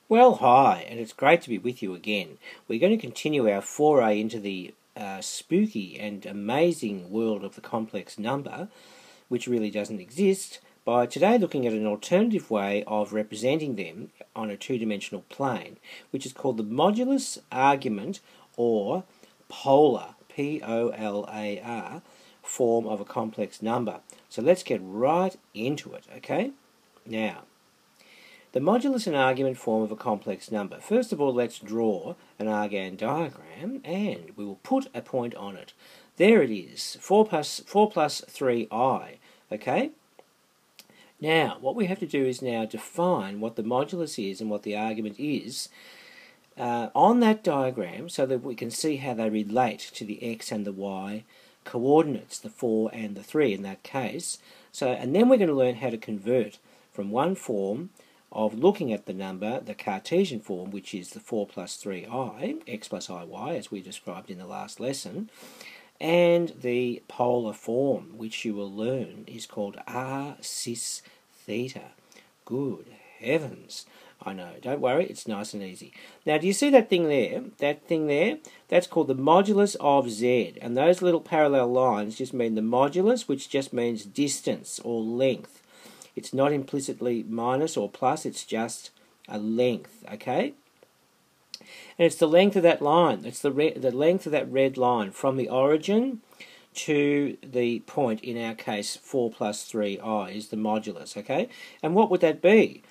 Well, hi, and it's great to be with you again. We're going to continue our foray into the spooky and amazing world of the complex number, which really doesn't exist, by today looking at an alternative way of representing them on a two-dimensional plane, which is called the modulus argument or polar, P-O-L-A-R, form of a complex number. So let's get right into it, okay? Now, the modulus and argument form of a complex number. First of all, let's draw an Argand diagram, and we will put a point on it. There it is, 4 plus 3i, okay? Now, what we have to do is now define what the modulus is and what the argument is on that diagram so that we can see how they relate to the x and the y coordinates, the 4 and the 3 in that case. So, and then we're going to learn how to convert from one form of looking at the number, the Cartesian form, which is the 4 plus 3i, x plus iy, as we described in the last lesson, and the polar form, which you will learn, is called r cis theta. Good heavens. I know, don't worry, it's nice and easy. Now, do you see that thing there? That thing there? That's called the modulus of z, and those little parallel lines just mean the modulus, which just means distance or length. It's not implicitly minus or plus, it's just a length, okay? And it's the length of that line. It's the length of that red line from the origin to the point, in our case, 4 plus 3i is the modulus, okay? And what would that be?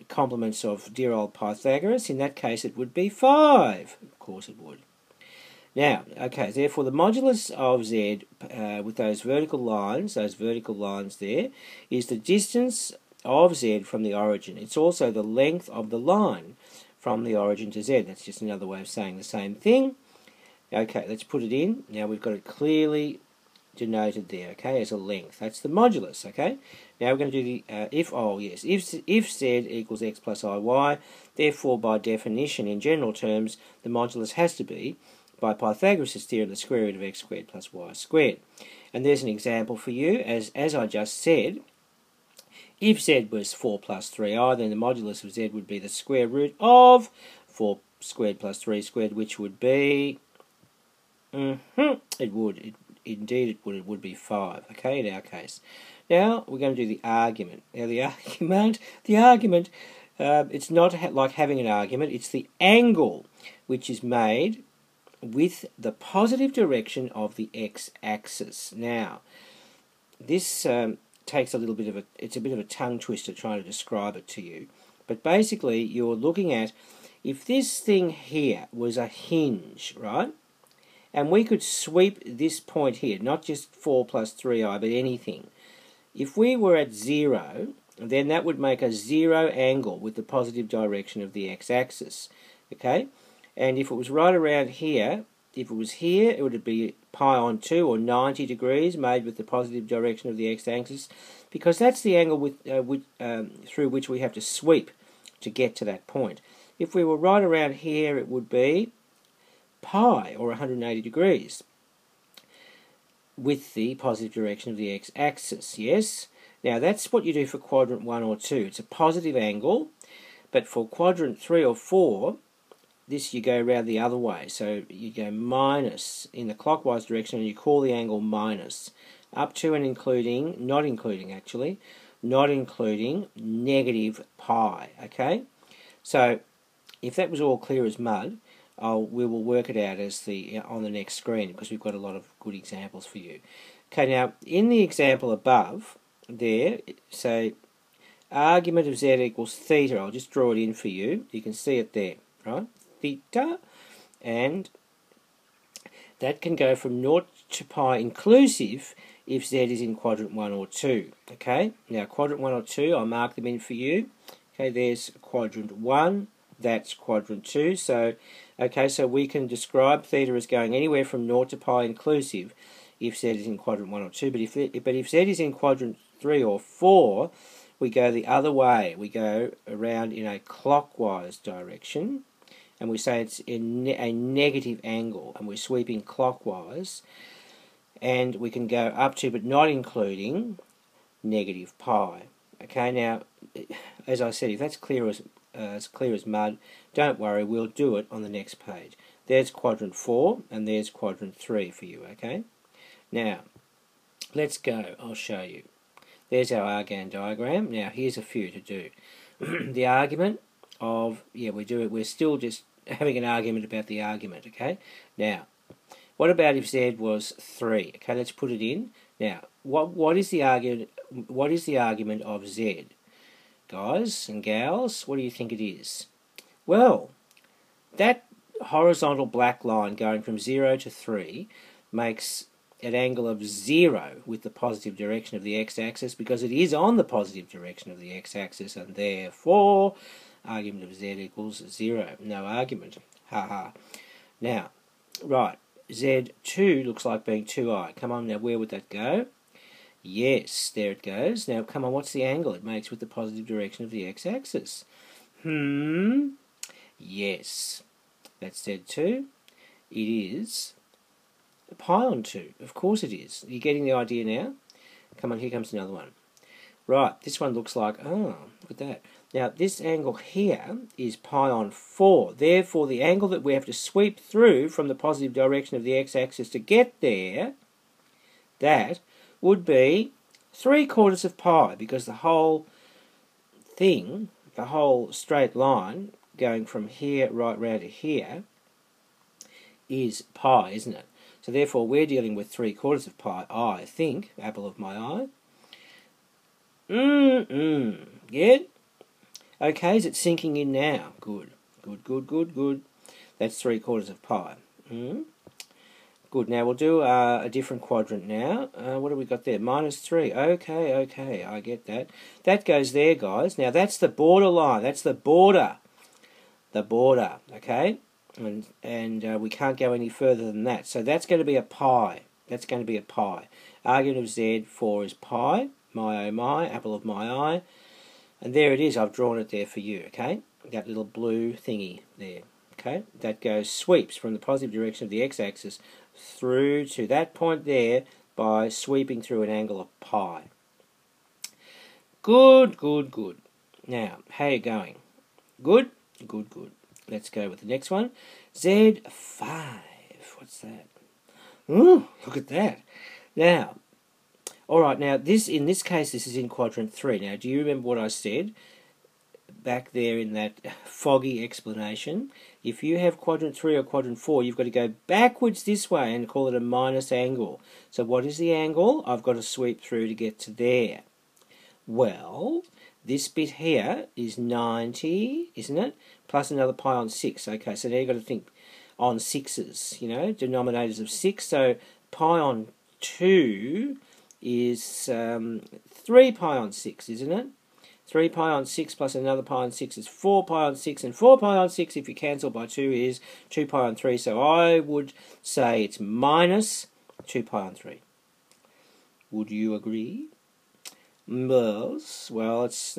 Complements of dear old Pythagoras. In that case, it would be 5. Of course it would. Now, okay, therefore the modulus of z with those vertical lines there, is the distance of z from the origin. It's also the length of the line from the origin to z. That's just another way of saying the same thing. Okay, let's put it in. Now we've got it clearly denoted there, okay, as a length. That's the modulus, okay? Now we're going to do the if z equals x plus iy, therefore by definition, in general terms, the modulus has to be, by Pythagoras' theorem, the square root of x squared plus y squared. And there's an example for you, as I just said. If z was 4 plus 3i, then the modulus of z would be the square root of 4 squared plus 3 squared, which would be, it would be 5, okay, in our case. Now, we're going to do the argument. Now, the argument, it's not like having an argument, it's the angle which is made with the positive direction of the x-axis. Now, this takes a bit of a tongue twister trying to describe it to you. But basically, you're looking at, if this thing here was a hinge, right? And we could sweep this point here, not just 4 plus 3i, but anything. If we were at 0, then that would make a 0 angle with the positive direction of the x-axis, okay? And if it was right around here, if it was here, it would be pi on 2 or 90 degrees made with the positive direction of the x-axis, because that's the angle through which we have to sweep to get to that point. If we were right around here, it would be pi or 180 degrees with the positive direction of the x-axis, yes? Now that's what you do for quadrant 1 or 2. It's a positive angle, but for quadrant 3 or 4, this you go around the other way. So you go minus in the clockwise direction, and you call the angle minus, up to and including, not including negative pi, okay? So if that was all clear as mud, we will work it out as on the next screen, because we've got a lot of good examples for you. Okay, now in the example above there, say argument of z equals theta. I'll just draw it in for you. You can see it there, right? Theta, and that can go from 0 to pi inclusive if z is in quadrant 1 or 2. Okay, now quadrant 1 or 2, I'll mark them in for you. Okay, there's quadrant 1, that's quadrant 2. So, okay, so we can describe theta as going anywhere from 0 to pi inclusive if z is in quadrant 1 or 2. But if z is in quadrant 3 or 4, we go the other way. We go around in a clockwise direction, and we say it's in a negative angle, and we're sweeping clockwise, and we can go up to, but not including, negative pi. Okay, now, as I said, if that's clear as clear as mud. Don't worry, we'll do it on the next page. There's quadrant 4 and there's quadrant 3 for you, okay? Now, let's go. I'll show you. There's our Argand diagram. Now, here's a few to do. The argument of, we're still just having an argument about the argument, okay? Now, what about if Z was 3? Okay, let's put it in. Now, what is the argument of Z? Guys and gals, what do you think it is? Well, that horizontal black line going from 0 to 3 makes an angle of 0 with the positive direction of the x-axis, because it is on the positive direction of the x-axis, and therefore argument of Z equals 0. No argument. Ha. Now, right, Z2 looks like being 2i. Come on, now where would that go? Yes, there it goes. Now, come on, what's the angle it makes with the positive direction of the x-axis? Yes, that's Z2. It is pi on 2. Of course it is. Are you getting the idea now? Come on, here comes another one. Right, this one looks like, look at that. Now, this angle here is pi on 4. Therefore, the angle that we have to sweep through from the positive direction of the x-axis to get there, that would be 3/4 of pi, because the whole thing, the whole straight line going from here right round to here is pi, isn't it? So therefore we're dealing with 3/4 of pi, I think, apple of my eye. Yeah? Okay, is it sinking in now? Good. That's 3/4 of pi. Good, now we'll do a different quadrant now. What have we got there? -3. Okay, I get that. That goes there, guys. Now that's the border line. That's the border. Okay? And we can't go any further than that. So that's going to be a pi. Argument of Z, 4 is pi. My, oh my, apple of my eye. And there it is. I've drawn it there for you, okay? That little blue thingy there. Okay? That sweeps from the positive direction of the x-axis through to that point there by sweeping through an angle of pi. Good. Now, how are you going? Good. Let's go with the next one. Z5. What's that? Ooh, look at that. Now, alright, now in this case, this is in quadrant 3. Now, do you remember what I said back there in that foggy explanation? If you have quadrant 3 or quadrant 4, you've got to go backwards this way and call it a minus angle. So what is the angle? I've got to sweep through to get to there. Well, this bit here is 90, isn't it? Plus another pi on 6. Okay, so now you've got to think on 6's, denominators of 6. So pi on 2 is 3 pi on 6, isn't it? 3 pi on 6 plus another pi on 6 is 4 pi on 6, and 4 pi on 6, if you cancel by 2, is 2 pi on 3. So I would say it's minus 2 pi on 3. Would you agree? Well, it's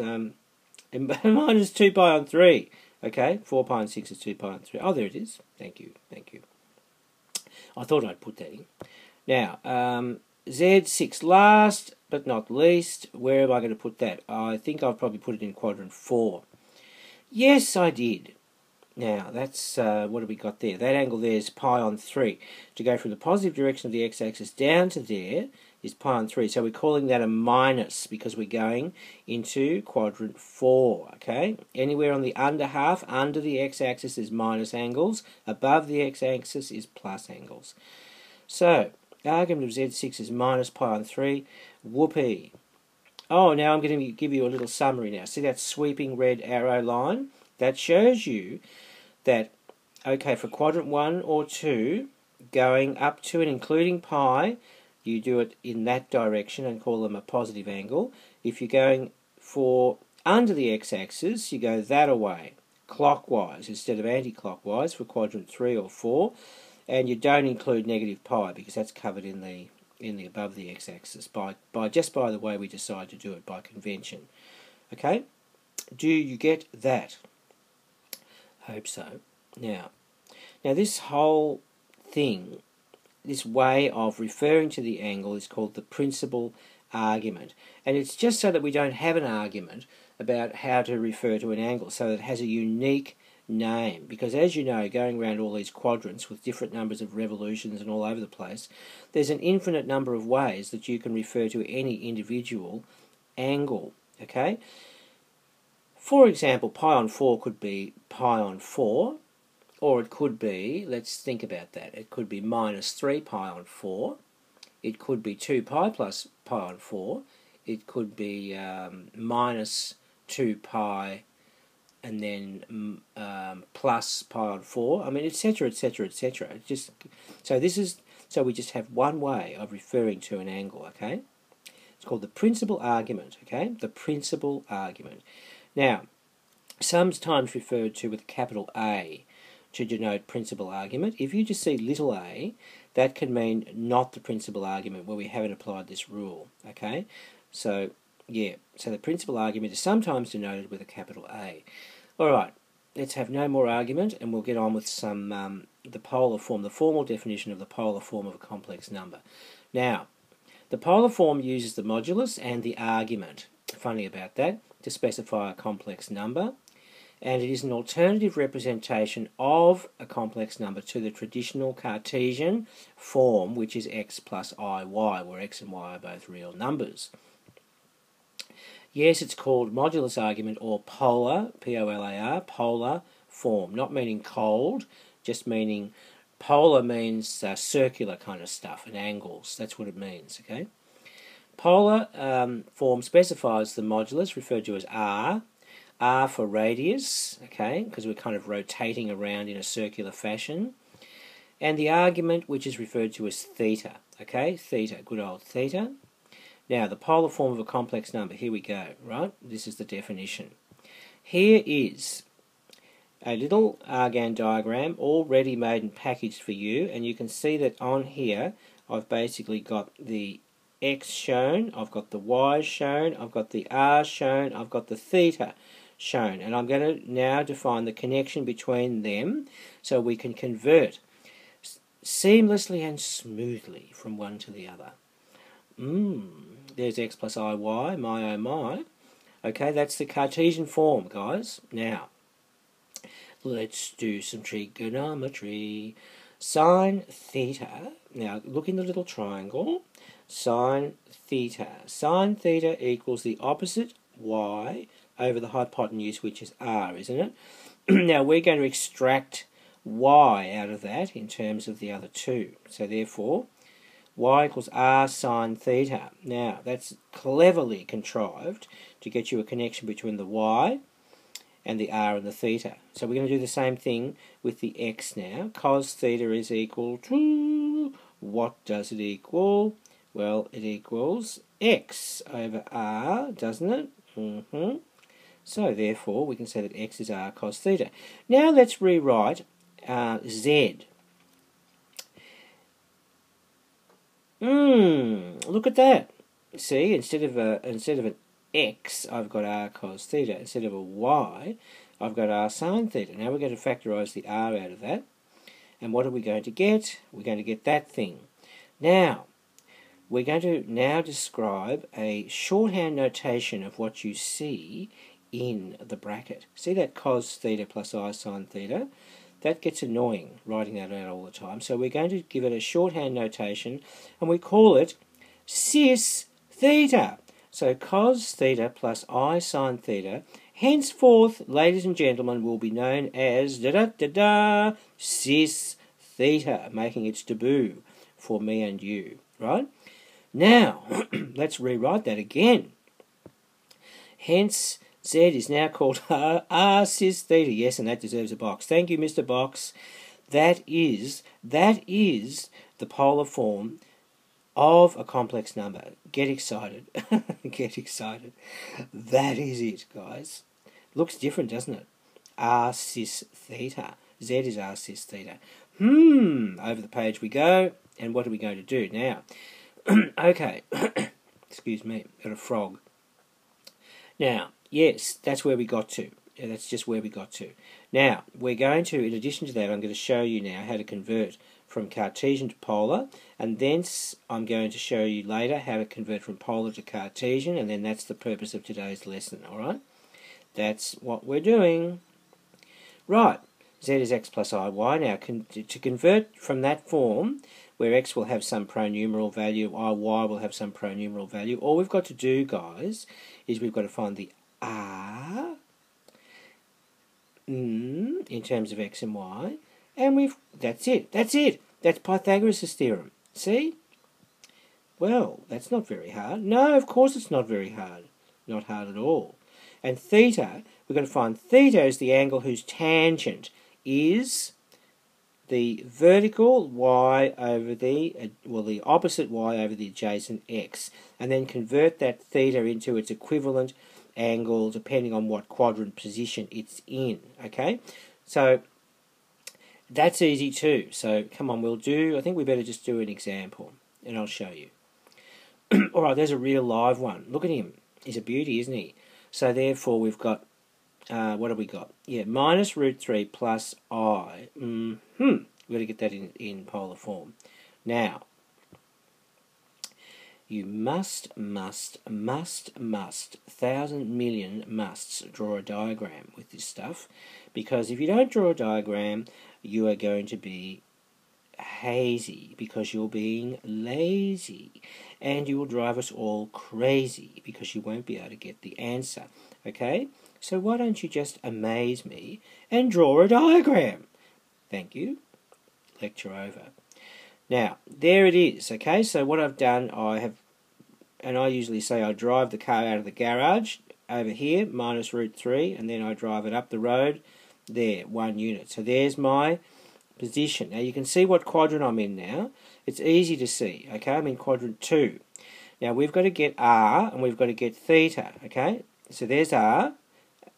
minus 2 pi on 3. Okay, 4 pi on 6 is 2 pi on 3. Oh, there it is. Thank you. I thought I'd put that in. Now, Z6, last but not least, where am I going to put that? I think I'll probably put it in quadrant 4. Yes, I did. Now, that's, what have we got there? That angle there is pi on 3. To go from the positive direction of the x-axis down to there is pi on 3. So we're calling that a minus because we're going into quadrant 4, okay? Anywhere on the under half, under the x-axis is minus angles. Above the x-axis is plus angles. So, argument of Z6 is minus pi on 3. Whoopee. Oh, now I'm going to give you a little summary now. See that sweeping red arrow line? That shows you that, okay, for quadrant 1 or 2, going up to and including pi, you do it in that direction and call them a positive angle. If you're going for under the x-axis, you go that away, clockwise instead of anti-clockwise for quadrant 3 or 4. And you don't include negative pi because that's covered in the above the x-axis just by the way we decide to do it, by convention. Okay? Do you get that? Hope so. Now this whole thing, this way of referring to the angle is called the principal argument. And it's just so that we don't have an argument about how to refer to an angle so that it has a unique name, because as you know, going around all these quadrants with different numbers of revolutions and all over the place, there's an infinite number of ways that you can refer to any individual angle, okay? For example, pi on 4 could be pi on 4, or it could be, let's think about that, it could be minus 3 pi on 4, it could be 2 pi plus pi on 4, it could be minus 2 pi and then plus pi on 4, I mean, etc, etc, etc. Just so we just have one way of referring to an angle, okay? It's called the principal argument, okay? The principal argument. Now, sometimes referred to with capital A to denote principal argument. If you just see little a, that can mean not the principal argument where we haven't applied this rule, okay? So, yeah, so the principal argument is sometimes denoted with a capital A. Alright, let's have no more argument and we'll get on with some the polar form, the formal definition of the polar form of a complex number. Now, the polar form uses the modulus and the argument, funny about that, to specify a complex number, and it is an alternative representation of a complex number to the traditional Cartesian form, which is x plus iy, where x and y are both real numbers. Yes, it's called modulus argument or polar, P-O-L-A-R, polar form, not meaning cold, just meaning polar means circular kind of stuff and angles, that's what it means, okay? Polar form specifies the modulus, referred to as r for radius, okay, because we're kind of rotating around in a circular fashion, and the argument, which is referred to as theta, okay, theta, good old theta. Now, the polar form of a complex number, here we go, right? This is the definition. Here is a little Argand diagram already made and packaged for you, and you can see that on here I've basically got the x shown, I've got the y shown, I've got the r shown, I've got the theta shown, and I'm going to now define the connection between them so we can convert seamlessly and smoothly from one to the other. There's x plus iy, my oh my. Okay, that's the Cartesian form, guys. Now, let's do some trigonometry. Sine theta, now look in the little triangle, sine theta. Sine theta equals the opposite y over the hypotenuse, which is r, isn't it? Now, we're going to extract y out of that in terms of the other two. So, therefore, y equals r sine theta. Now, that's cleverly contrived to get you a connection between the y and the r and the theta. So we're going to do the same thing with the x now. Cos theta is equal to, what does it equal? Well, it equals x over r, doesn't it? So therefore, we can say that x is r cos theta. Now let's rewrite z. Look at that. See, instead of an x, I've got r cos theta. Instead of a y, I've got r sine theta. Now we're going to factorise the r out of that. And what are we going to get? We're going to get that thing. Now, we're going to now describe a shorthand notation of what you see in the bracket. See that cos theta plus I sine theta? That gets annoying, writing that out all the time. So we're going to give it a shorthand notation, and we call it cis theta. So cos theta plus I sine theta, henceforth, ladies and gentlemen, will be known as cis theta, making its debut for me and you, right? Now, let's rewrite that again. Hence, Z is now called r cis theta. Yes, and that deserves a box. Thank you, Mr. Box. That is the polar form of a complex number. Get excited. Get excited. That is it, guys. Looks different, doesn't it? R cis theta. Z is r cis theta. Over the page we go. And what are we going to do now? Okay. Excuse me. Got a frog. Now, yes, that's where we got to. Yeah, that's just where we got to. Now, we're going to, in addition to that, I'm going to show you now how to convert from Cartesian to polar, and thence I'm going to show you later how to convert from polar to Cartesian, and then that's the purpose of today's lesson, alright? That's what we're doing. Right, z is x plus iy. Now, to convert from that form, where x will have some pronumeral value, iy will have some pronumeral value, all we've got to do, guys, is we've got to find the r in terms of x and y, and that's it. That's Pythagoras' theorem. See? Well, that's not very hard. No, of course it's not very hard. Not hard at all. And theta, we've got to find theta is the angle whose tangent is the vertical y over the opposite y over the adjacent x, and then convert that theta into its equivalent angle depending on what quadrant position it's in. Okay, so that's easy too. So come on, I think we better just do an example, and I'll show you. All right, there's a real live one. Look at him. He's a beauty, isn't he? So therefore we've got, what have we got? Yeah, minus root 3 plus I. We've got to get that in polar form. Now, you must, 1,000,000,000 musts draw a diagram with this stuff, because if you don't draw a diagram, you are going to be hazy because you're being lazy, and you will drive us all crazy because you won't be able to get the answer. Okay, so why don't you just amaze me and draw a diagram? Thank you. Lecture over. Now, there it is. Okay, so what I've done, I usually say I drive the car out of the garage over here, minus root 3, and then I drive it up the road there, 1 unit. So there's my position. Now you can see what quadrant I'm in now. It's easy to see. Okay, I'm in quadrant 2. Now we've got to get r and we've got to get theta. Okay, so there's r,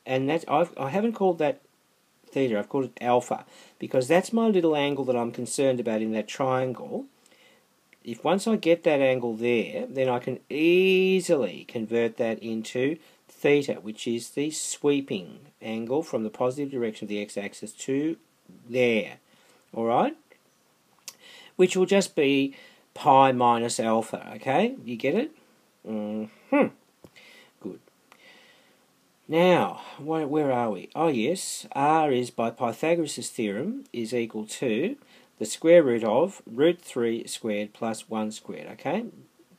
and that's I haven't called that theta. I've called it alpha because that's my little angle that I'm concerned about in that triangle. If once I get that angle there, then I can easily convert that into theta, which is the sweeping angle from the positive direction of the x-axis to there. Alright? Which will just be pi minus alpha, okay? You get it? Good. Now, where are we? Oh yes, r is, by Pythagoras' theorem, is equal to the square root of root 3 squared plus 1 squared, okay?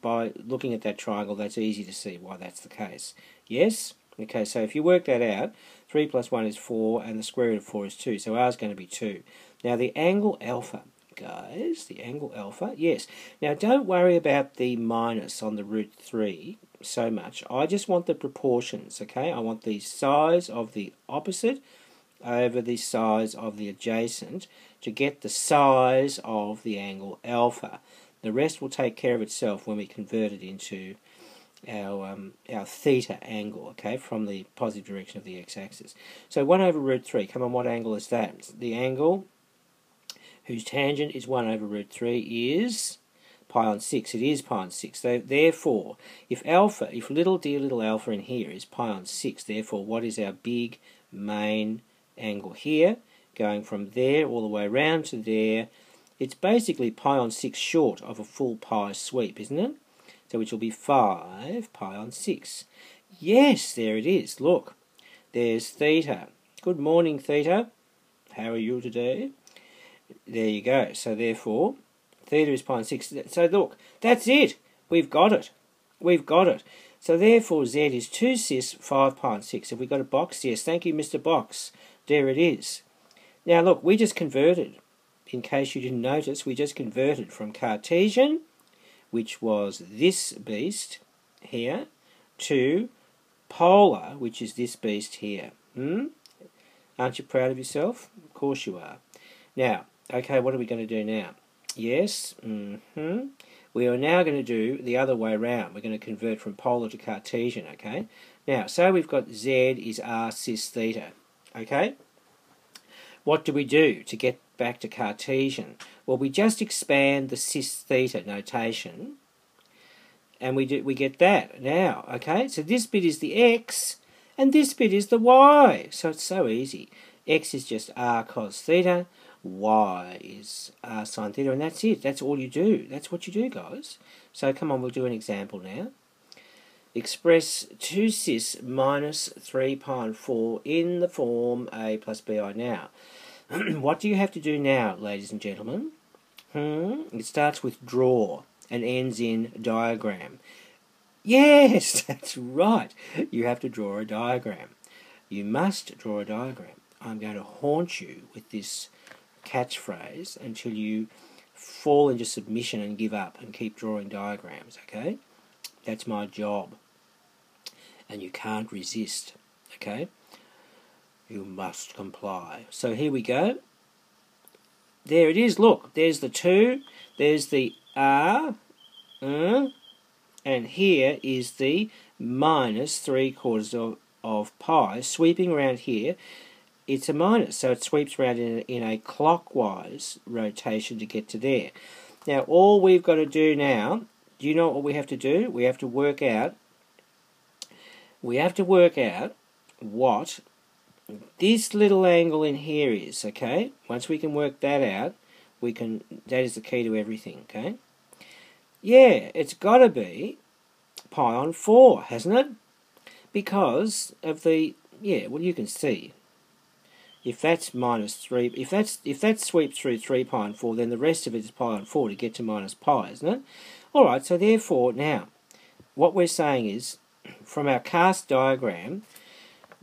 By looking at that triangle, that's easy to see why that's the case. Yes? Okay, so if you work that out, 3 plus 1 is 4, and the square root of 4 is 2, so r is going to be 2. Now the angle alpha, guys, the angle alpha, yes. Now don't worry about the minus on the root 3 so much. I just want the proportions, okay? I want the size of the opposite over the size of the adjacent to get the size of the angle alpha. The rest will take care of itself when we convert it into our theta angle, okay, from the positive direction of the x-axis. So 1 over root 3, come on, what angle is that? The angle whose tangent is 1 over root 3 is pi on 6. It is pi on 6. So therefore, if little dear little alpha in here is pi on 6, therefore what is our big main angle here, going from there all the way around to there? It's basically pi on 6 short of a full pi sweep, isn't it? So which will be 5 pi on 6. Yes, there it is. Look, there's theta. Good morning, theta. How are you today? There you go. So therefore, theta is pi on 6. So look, that's it. We've got it. We've got it. So therefore, z is 2 cis 5 pi on 6. Have we got a box? Yes, thank you, Mr. Box. There it is. Now look, we just converted. In case you didn't notice, we just converted from Cartesian, which was this beast here, to polar, which is this beast here. Aren't you proud of yourself? Of course you are. Now, okay, what are we going to do now? Yes, we are now going to do the other way around. We're going to convert from polar to Cartesian, okay? Now, so we've got z is r cis theta, okay? What do we do to get back to Cartesian? Well, we just expand the cis theta notation, and we get that now, okay? So this bit is the x, and this bit is the y. So it's so easy. X is just r cos theta, y is r sin theta, and that's it. That's all you do. That's what you do, guys. So come on, we'll do an example now. express 2 cis minus 3 pi and 4 in the form a plus bi. Now, what do you have to do now, ladies and gentlemen? It starts with draw and ends in diagram. Yes, that's right. You have to draw a diagram. You must draw a diagram. I'm going to haunt you with this catchphrase until you fall into submission and give up and keep drawing diagrams, okay? That's my job. And you can't resist, okay? You must comply. So here we go. There it is. Look, there's the 2, there's the R, and here is the minus 3/4 of pi sweeping around here. It's a minus, so it sweeps around in a clockwise rotation to get to there. Now, all we've got to do now, do you know what we have to do? We have to work out what this little angle in here is, okay? Once we can work that out, that is the key to everything, okay? Yeah, it's got to be pi on 4, hasn't it? Because of the, yeah, well, you can see. If that's minus 3, if that sweeps through 3 pi and 4, then the rest of it is pi on 4 to get to minus pi, isn't it? Alright, so therefore, now, what we're saying is, from our cast diagram,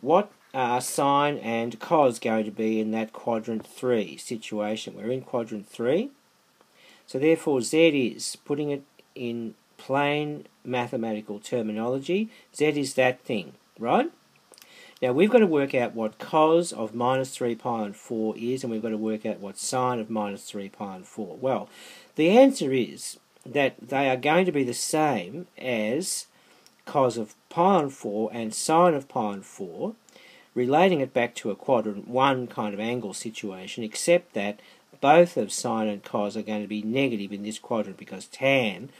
what are sine and cos going to be in that quadrant 3 situation? We're in quadrant 3, so therefore Z is, putting it in plain mathematical terminology, Z is that thing, right? Now we've got to work out what cos of minus 3 pi and 4 is, and we've got to work out what sine of minus 3 pi and 4. Well, the answer is that they are going to be the same as cos of pi and 4 and sine of pi and 4, relating it back to a quadrant 1 kind of angle situation, except that both of sine and cos are going to be negative in this quadrant because tan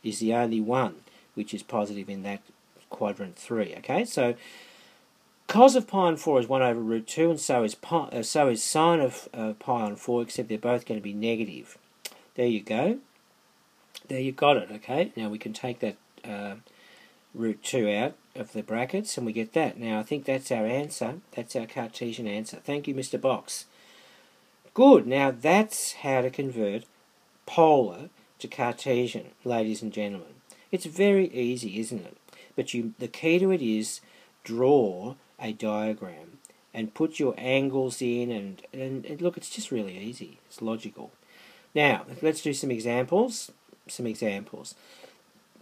is the only one which is positive in that quadrant 3. Okay, so cos of pi on 4 is 1 over root 2, and so is sine of pi on 4, except they're both going to be negative. There you go. There you got it, okay? Now we can take that root 2 out of the brackets, and we get that. Now I think that's our answer. That's our Cartesian answer. Thank you, Mr. Box. Good. Now that's how to convert polar to Cartesian, ladies and gentlemen. It's very easy, isn't it? But the key to it is draw a diagram and put your angles in, and look, it's just really easy. It's logical. Now, let's do some examples.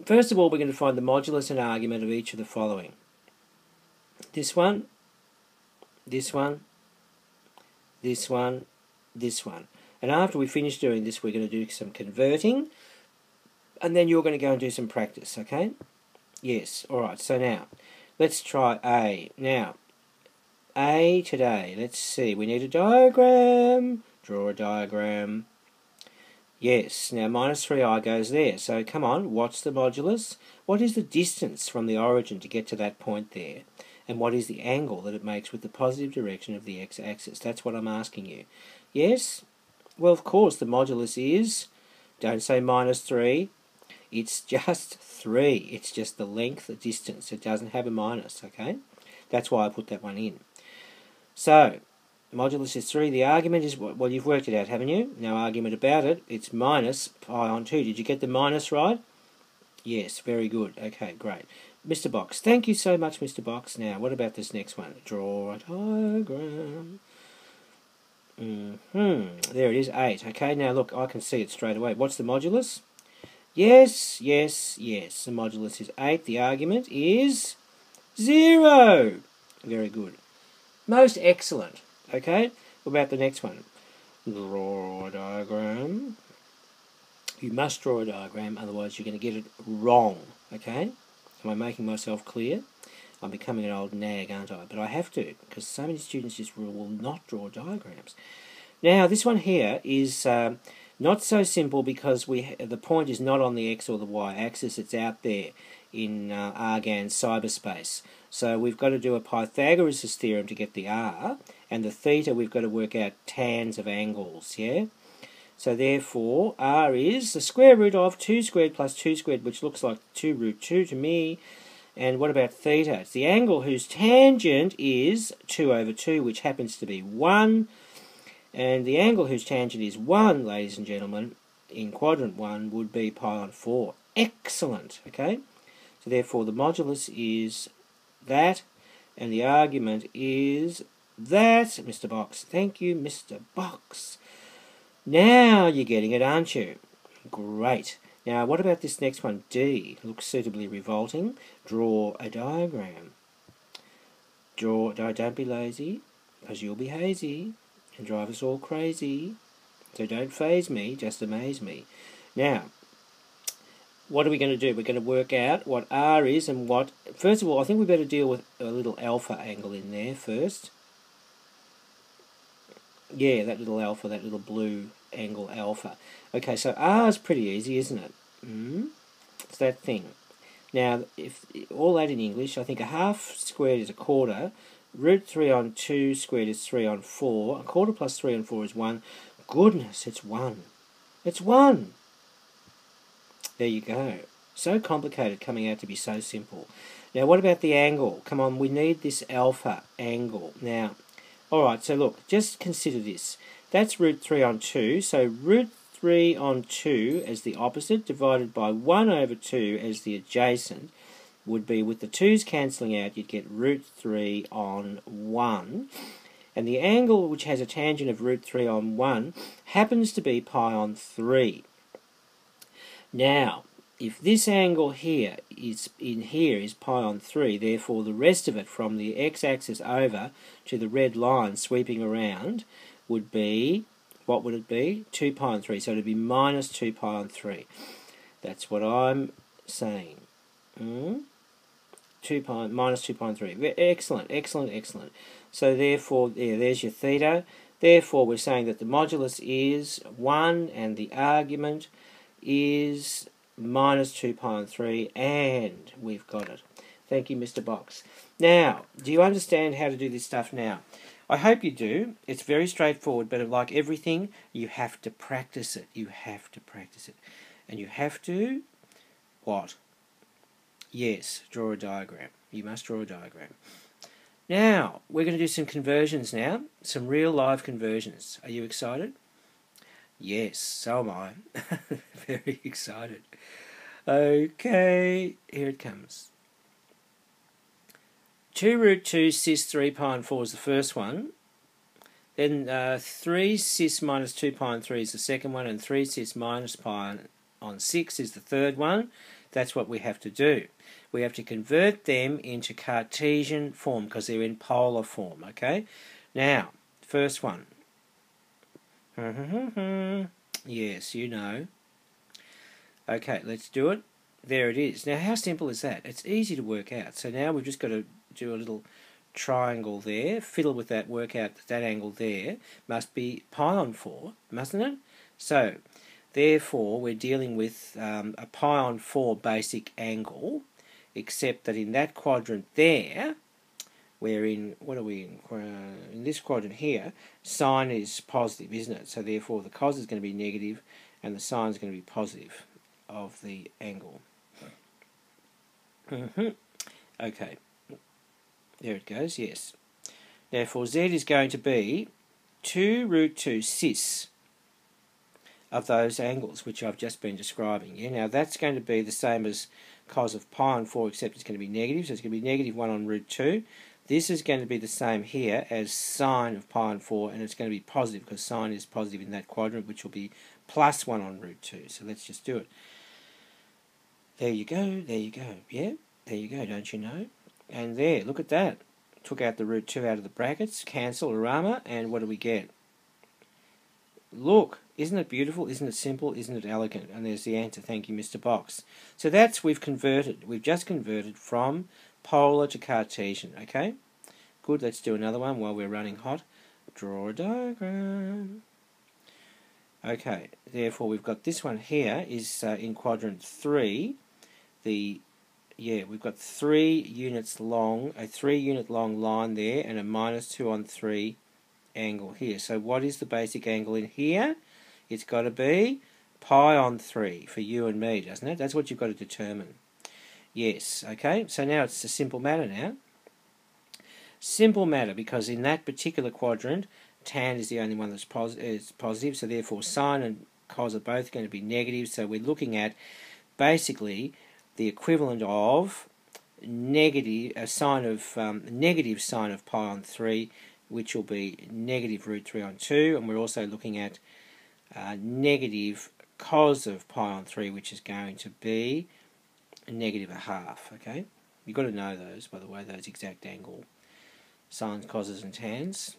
First of all, we're going to find the modulus and argument of each of the following. This one, this one, this one, this one. And after we finish doing this, we're going to do some converting, and then you're going to go and do some practice, okay? Yes, alright, so now, let's try A. Now, A today, let's see, we need a diagram. Draw a diagram. Yes, now minus 3i goes there, so come on, what's the modulus? What is the distance from the origin to get to that point there? And what is the angle that it makes with the positive direction of the x-axis? That's what I'm asking you. Yes? Well, of course, the modulus is, don't say minus 3, it's just 3. It's just the length, the distance. It doesn't have a minus, okay? That's why I put that one in. So, modulus is 3. The argument is, well, you've worked it out, haven't you? No argument about it. It's minus pi on 2. Did you get the minus right? Yes, very good. Okay, great. Mr. Box, thank you so much, Mr. Box. Now, what about this next one? Draw a diagram. There it is, 8. Okay, now look, I can see it straight away. What's the modulus? Yes, yes, yes. The modulus is 8. The argument is 0. Very good. Most excellent. Okay, what about the next one? Draw a diagram. You must draw a diagram, otherwise you're going to get it wrong. Okay? Am I making myself clear? I'm becoming an old nag, aren't I? But I have to, because so many students just will not draw diagrams. Now, this one here is not so simple because the point is not on the x or the y axis. It's out there in Argan cyberspace. So we've got to do a Pythagoras' theorem to get the r, and the theta we've got to work out tans of angles, yeah? So therefore, r is the square root of 2 squared plus 2 squared, which looks like 2 root 2 to me, And what about theta? It's the angle whose tangent is 2 over 2, which happens to be 1. And the angle whose tangent is 1, ladies and gentlemen, in quadrant 1 would be pi on 4. Excellent, okay? So therefore the modulus is that, and the argument is that, Mr. Box. Thank you, Mr. Box. Now you're getting it, aren't you? Great. Now what about this next one, D? Looks suitably revolting. Draw a diagram. Don't be lazy, because you'll be hazy and drive us all crazy. So don't faze me, just amaze me. Now, what are we going to do? We're going to work out what R is and what... First of all, I think we better deal with a little alpha angle in there first. Yeah, that little alpha, that little blue angle alpha. Okay, so R is pretty easy, isn't it? It's that thing. Now, if all that in English, I think a half squared is a quarter. Root 3 on 2 squared is 3 on 4. A quarter plus 3 on 4 is 1. Goodness, it's 1. It's 1. There you go. So complicated, coming out to be so simple. Now, what about the angle? Come on, we need this alpha angle. Now, alright, so look, just consider this. That's root 3 on 2, so root 3 on 2 as the opposite, divided by 1 over 2 as the adjacent, would be, with the 2's cancelling out, you'd get root 3 on 1. And the angle, which has a tangent of root 3 on 1, happens to be pi on 3. Now, if this angle here is pi on 3, therefore the rest of it from the x-axis over to the red line sweeping around would be, what would it be? 2 pi on 3. So it would be minus 2 pi on 3. That's what I'm saying. 2 pi, minus 2 pi on 3. Excellent, excellent, excellent. So therefore, there's your theta. Therefore, we're saying that the modulus is 1 and the argument is minus 2 pi on 3, and we've got it. Thank you, Mr. Box. Now, do you understand how to do this stuff now? I hope you do. It's very straightforward, but like everything, you have to practice it. You have to practice it. And you have to, what? Yes, draw a diagram. You must draw a diagram. Now, we're going to do some conversions now. Some real live conversions. Are you excited? Yes, so am I. Very excited. Okay, here it comes. 2 root 2 cis 3 pi on 4 is the first one. Then 3 cis minus 2 pi on 3 is the second one. And 3 cis minus pi on 6 is the third one. That's what we have to do. We have to convert them into Cartesian form because they're in polar form, okay? Now, first one. Yes, you know. Okay, let's do it. There it is. Now, how simple is that? It's easy to work out. So now we've just got to do a little triangle there, fiddle with that, work out that angle there must be pi on 4, mustn't it? So, therefore, we're dealing with a pi on 4 basic angle, except that in that quadrant there, we're in, what are we in this quadrant here, sine is positive, isn't it? So therefore the cos is going to be negative and the sine is going to be positive of the angle. Okay, there it goes, yes. Therefore z is going to be 2 root 2 cis of those angles which I've just been describing. Yeah? Now that's going to be the same as cos of pi on 4, except it's going to be negative, so it's going to be negative 1 on root 2. This is going to be the same here as sine of pi on 4, and it's going to be positive because sine is positive in that quadrant, which will be plus 1 on root 2. So let's just do it. There you go, there you go. Yeah, there you go, don't you know? And there, look at that. Took out the root 2 out of the brackets, cancel, arama, and what do we get? Look, isn't it beautiful? Isn't it simple? Isn't it elegant? And there's the answer. Thank you, Mr. Box. So that's, we've converted. We've just converted from polar to Cartesian, okay? Good, let's do another one while we're running hot. Draw a diagram. Okay, therefore we've got this one here is in quadrant 3. We've got 3 units long, a 3 unit long line there, and a minus 2 on 3 angle here. So what is the basic angle in here? It's got to be pi on 3 for you and me, doesn't it? That's what you've got to determine. Yes, okay, so now it's a simple matter now. Simple matter, because in that particular quadrant, tan is the only one that's positive, so therefore sine and cos are both going to be negative, so we're looking at basically the equivalent of negative sine of pi on 3, which will be negative root 3 on 2, and we're also looking at negative cos of pi on 3, which is going to be negative a half. Okay, you've got to know those, by the way, those exact angle sines, coses and tans.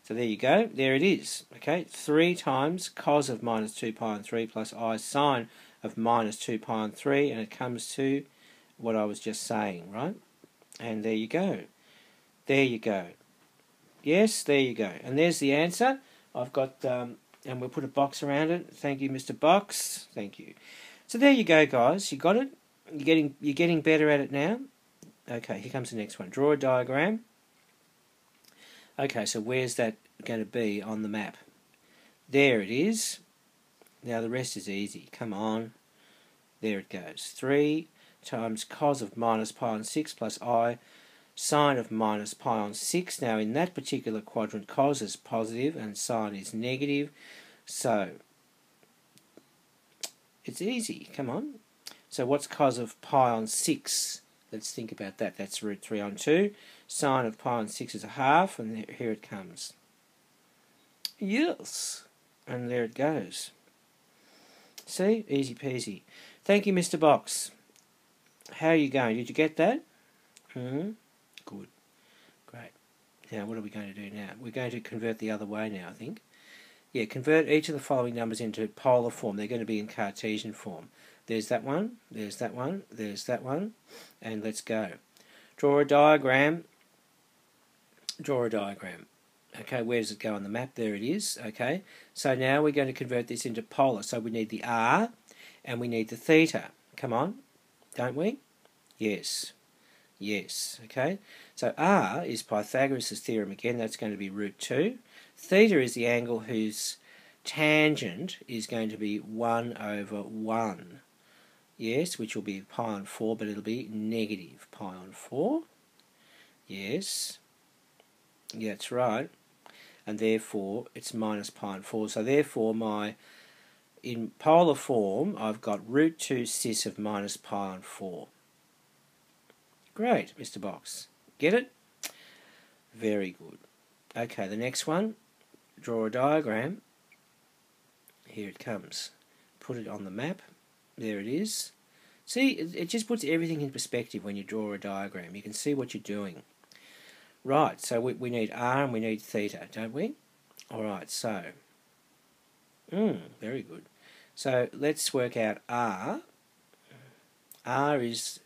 So there you go, there it is. Okay, 3 times cos of minus 2 pi on 3 plus I sine of minus 2 pi on 3, and it comes to what I was just saying, right? And there you go. There you go. Yes, there you go. And there's the answer. I've got, and we'll put a box around it. Thank you, Mr. Box. Thank you. So there you go, guys. You got it? You're getting better at it now? Okay, here comes the next one. Draw a diagram. Okay, so where's that going to be on the map? There it is. Now the rest is easy. Come on. There it goes. 3 times cos of minus pi on 6 plus I sine of minus pi on 6. Now in that particular quadrant, cos is positive and sine is negative. So it's easy. Come on. So what's cos of pi on 6? Let's think about that. That's root 3 on 2. Sine of pi on 6 is a half, and here it comes. Yes. And there it goes. See? Easy peasy. Thank you, Mr. Box. How are you going? Did you get that? Good. Great. Now, what are we going to do now? We're going to convert the other way now, I think. Yeah, convert each of the following numbers into polar form. They're going to be in Cartesian form. There's that one, there's that one, there's that one, and let's go. Draw a diagram. Draw a diagram. Okay, where does it go on the map? There it is. Okay, so now we're going to convert this into polar. So we need the r and we need the theta. Come on, don't we? Yes. Yes. Okay, so r is Pythagoras' theorem again. That's going to be root 2. Theta is the angle whose tangent is going to be 1 over 1. Yes, which will be pi on 4, but it'll be negative pi on 4. Yes. Yeah, that's right. And therefore, it's minus pi on 4. So therefore, in polar form, I've got root 2 cis of minus pi on 4. Great, Mr. Box. Get it? Very good. Okay, the next one. Draw a diagram. Here it comes. Put it on the map. There it is. See, it just puts everything in perspective when you draw a diagram. You can see what you're doing. Right, so we need r and we need theta, don't we? Alright, so, very good. So let's work out r. R is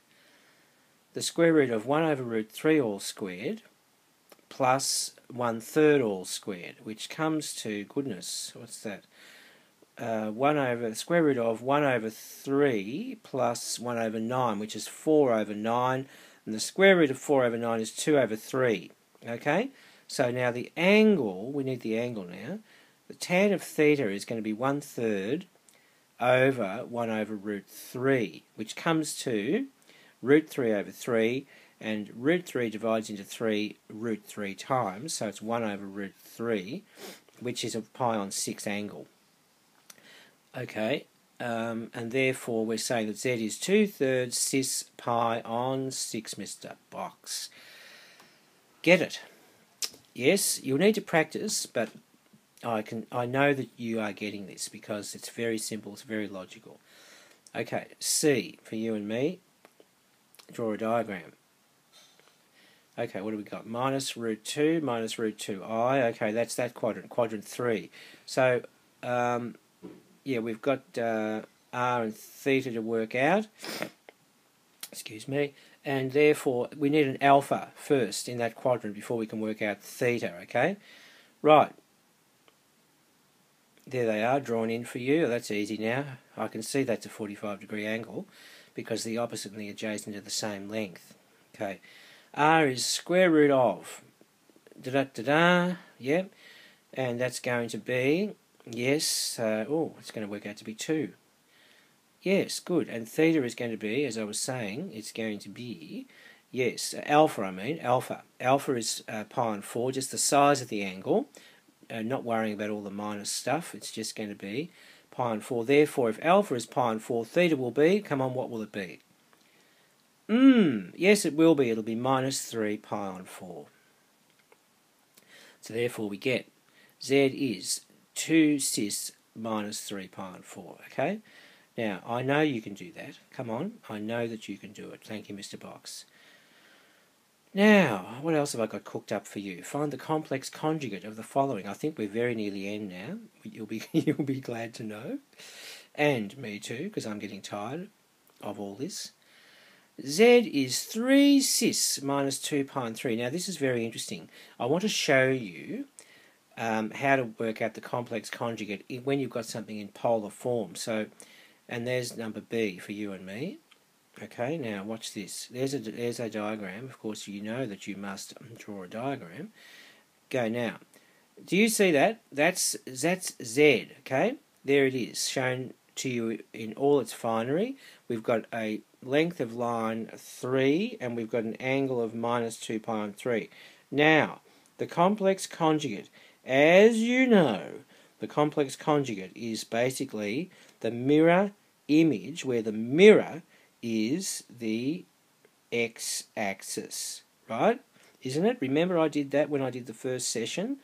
the square root of 1 over root 3 all squared plus 1/3 all squared, which comes to, goodness, what's that? 1 over the square root of 1 over 3 plus 1 over 9, which is 4 over 9, and the square root of 4 over 9 is 2 over 3. Okay, so now the angle, we need the angle now. The tan of theta is going to be 1/3 over 1 over root 3, which comes to root 3 over 3, and root 3 divides into 3 root 3 times, so it's 1 over root 3, which is a pi on 6 angle. Okay, and therefore we're saying that Z is 2/3 cis pi on 6, Mr. Box. Get it? Yes, you'll need to practice, but I know that you are getting this because it's very simple, it's very logical. Okay, C for you and me. Draw a diagram. Okay, what do we got? Minus root 2 minus root 2i. Okay, that's that quadrant, quadrant 3. So, yeah, we've got r and theta to work out. Excuse me. And therefore, we need an alpha first in that quadrant before we can work out theta, okay? Right. There they are, drawn in for you. That's easy now. I can see that's a 45-degree angle because the opposite and the adjacent are the same length. Okay. R is square root of da-da-da-da, yep, and that's going to be, yes, it's going to work out to be 2. Yes, good. And theta is going to be, as I was saying, it's going to be, yes, alpha I mean, alpha. Alpha is pi on 4, just the size of the angle. Not worrying about all the minus stuff, it's just going to be pi on 4. Therefore, if alpha is pi on 4, theta will be, come on, what will it be? Yes, it will be. It'll be minus 3 pi on 4. So therefore we get Z is 2 cis minus 3 pi on 4, okay? Now, I know you can do that. Come on, I know that you can do it. Thank you, Mr. Box. Now, what else have I got cooked up for you? Find the complex conjugate of the following. I think we're very near the end now. You'll be glad to know. And me too, because I'm getting tired of all this. Z is 3 cis minus 2 pi on 3. Now, this is very interesting. I want to show you how to work out the complex conjugate when you've got something in polar form. So, and there's number B for you and me. Okay, now watch this. There's a diagram. Of course, you know that you must draw a diagram. Go now. Do you see that? That's Z, okay? There it is, shown to you in all its finery. We've got a length of line 3, and we've got an angle of minus 2 pi on 3. Now, the complex conjugate, as you know, the complex conjugate is basically the mirror image, where the mirror is the x-axis, right? Isn't it? Remember I did that when I did the first session,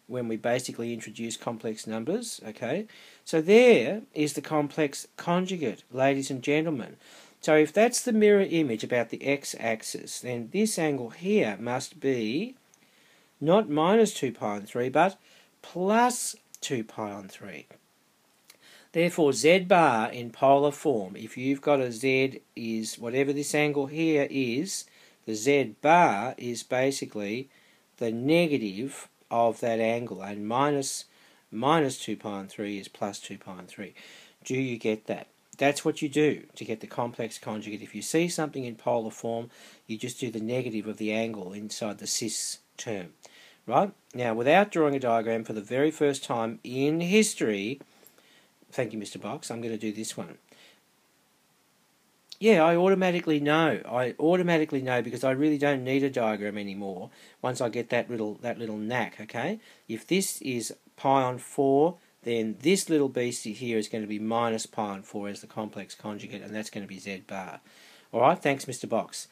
when we basically introduced complex numbers, okay? So there is the complex conjugate, ladies and gentlemen. So if that's the mirror image about the x-axis, then this angle here must be not minus 2 pi on 3, but plus 2 pi on 3. Therefore, Z bar in polar form, if you've got a Z is, whatever this angle here is, the Z bar is basically the negative of that angle, and minus 2 pi on 3 is plus 2 pi on 3. Do you get that? That's what you do to get the complex conjugate. If you see something in polar form, you just do the negative of the angle inside the cis term. Right? Now, without drawing a diagram, for the very first time in history, thank you, Mr. Box, I'm going to do this one. Yeah, I automatically know. I automatically know because I really don't need a diagram anymore once I get that little knack, okay? If this is pi on 4, then this little beastie here is going to be minus pi on 4 as the complex conjugate, and that's going to be Z bar. Alright, thanks, Mr. Box.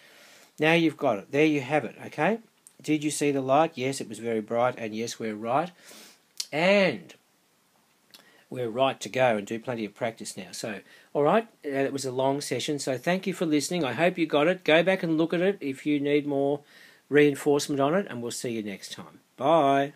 Now you've got it. There you have it, okay? Did you see the light? Yes, it was very bright, and yes, we're right. And we're right to go and do plenty of practice now. So, alright, it was a long session, so thank you for listening. I hope you got it. Go back and look at it if you need more reinforcement on it, and we'll see you next time. Bye.